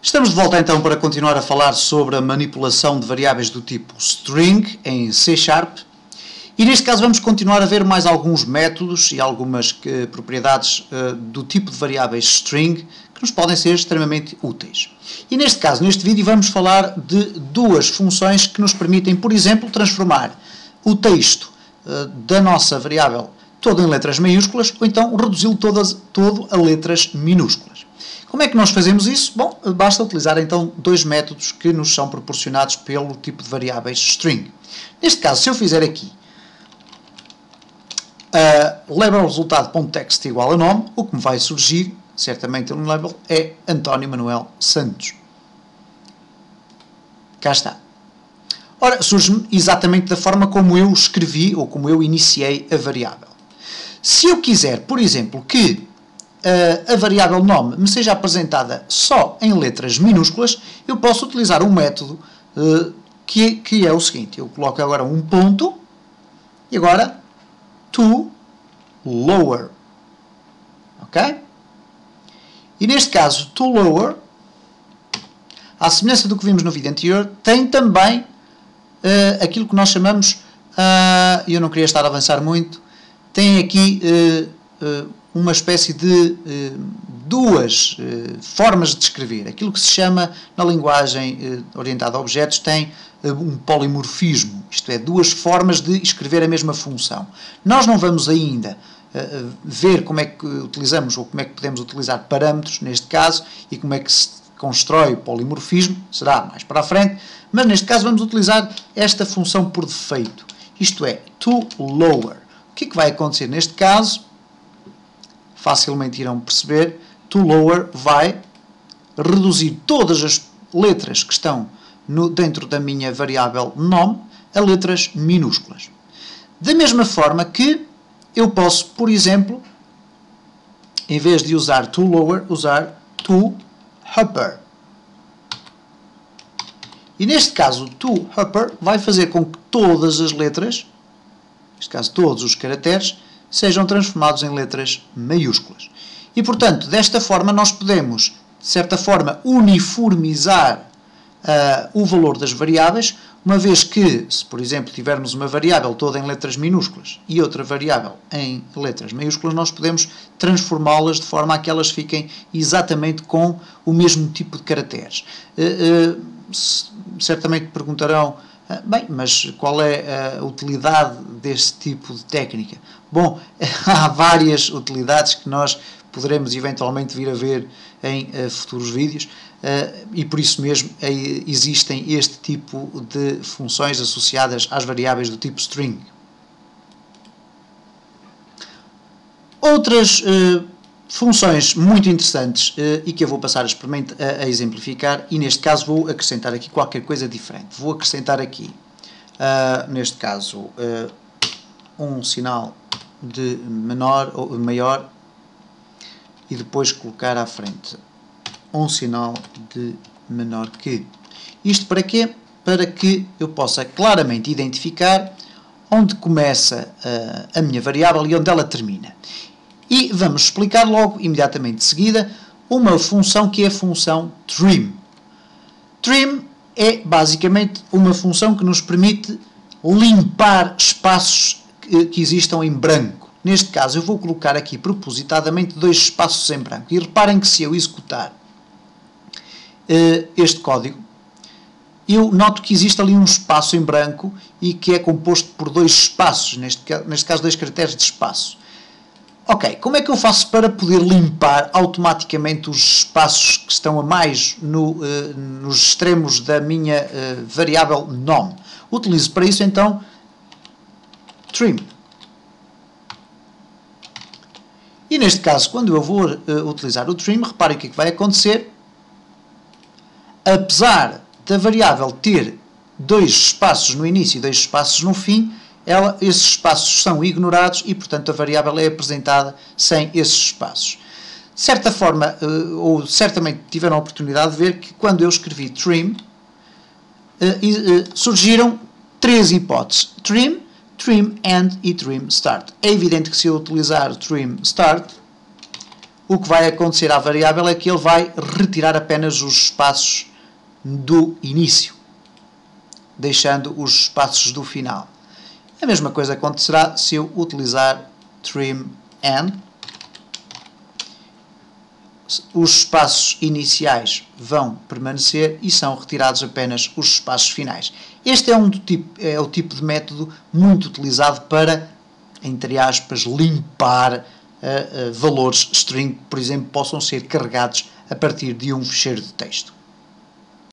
Estamos de volta então para continuar a falar sobre a manipulação de variáveis do tipo string em C#. E neste caso vamos continuar a ver mais alguns métodos e algumas propriedades do tipo de variáveis string que nos podem ser extremamente úteis. E neste caso, neste vídeo, vamos falar de duas funções que nos permitem, por exemplo, transformar o texto da nossa variável todo em letras maiúsculas ou então reduzi-lo todo a letras minúsculas. Como é que nós fazemos isso? Bom, basta utilizar então dois métodos que nos são proporcionados pelo tipo de variáveis string. Neste caso, se eu fizer aqui label resultado.text igual a nome, o que me vai surgir, certamente no label, é António Manuel Santos. Cá está. Ora, surge-me exatamente da forma como eu escrevi ou como eu iniciei a variável. Se eu quiser, por exemplo, que a variável nome me seja apresentada só em letras minúsculas, eu posso utilizar um método que é o seguinte. Eu coloco agora um ponto e agora to lower. Ok? E neste caso, to lower, à semelhança do que vimos no vídeo anterior, tem também aquilo que nós chamamos, eu não queria estar a avançar muito, tem aqui uma espécie de duas formas de escrever. Aquilo que se chama, na linguagem orientada a objetos, tem um polimorfismo, isto é, duas formas de escrever a mesma função. Nós não vamos ainda ver como é que utilizamos ou como é que podemos utilizar parâmetros, neste caso, e como é que se constrói o polimorfismo, será mais para a frente, mas neste caso vamos utilizar esta função por defeito, isto é, to lower. O que é que vai acontecer neste caso? Facilmente irão perceber, to lower vai reduzir todas as letras que estão dentro da minha variável nome a letras minúsculas. Da mesma forma que eu posso, por exemplo, em vez de usar to lower, usar to upper. E neste caso, o to upper vai fazer com que todas as letras, neste caso todos os caracteres, sejam transformados em letras maiúsculas. E, portanto, desta forma nós podemos, de certa forma, uniformizar o valor das variáveis, uma vez que, se por exemplo tivermos uma variável toda em letras minúsculas e outra variável em letras maiúsculas, nós podemos transformá-las de forma a que elas fiquem exatamente com o mesmo tipo de caracteres. Certamente perguntarão, bem, mas qual é a utilidade deste tipo de técnica? Bom, há várias utilidades que nós poderemos eventualmente vir a ver em futuros vídeos e por isso mesmo existem este tipo de funções associadas às variáveis do tipo string. Outras funções muito interessantes e que eu vou passar a exemplificar, e neste caso vou acrescentar aqui qualquer coisa diferente. Vou acrescentar aqui, neste caso, um sinal de menor ou maior e depois colocar à frente um sinal de menor que. Isto para quê? Para que eu possa claramente identificar onde começa a minha variável e onde ela termina. E vamos explicar logo, imediatamente de seguida, uma função que é a função trim. Trim é basicamente uma função que nos permite limpar espaços que existam em branco. Neste caso eu vou colocar aqui propositadamente dois espaços em branco. E reparem que se eu executar este código, eu noto que existe ali um espaço em branco e que é composto por dois espaços, neste caso dois caracteres de espaço. Ok, como é que eu faço para poder limpar automaticamente os espaços que estão a mais nos extremos da minha variável nome? Utilizo para isso então trim. E neste caso, quando eu vou utilizar o trim, reparem o que é que vai acontecer. Apesar da variável ter dois espaços no início e dois espaços no fim, esses espaços são ignorados e, portanto, a variável é apresentada sem esses espaços. De certa forma, ou certamente tiveram a oportunidade de ver que quando eu escrevi trim, surgiram três hipóteses. Trim, trim end e trim start. É evidente que se eu utilizar trim start, o que vai acontecer à variável é que ele vai retirar apenas os espaços do início, deixando os espaços do final. A mesma coisa acontecerá se eu utilizar trim end. Os espaços iniciais vão permanecer e são retirados apenas os espaços finais. Este é o tipo de método muito utilizado para, entre aspas, limpar valores string que, por exemplo, possam ser carregados a partir de um ficheiro de texto.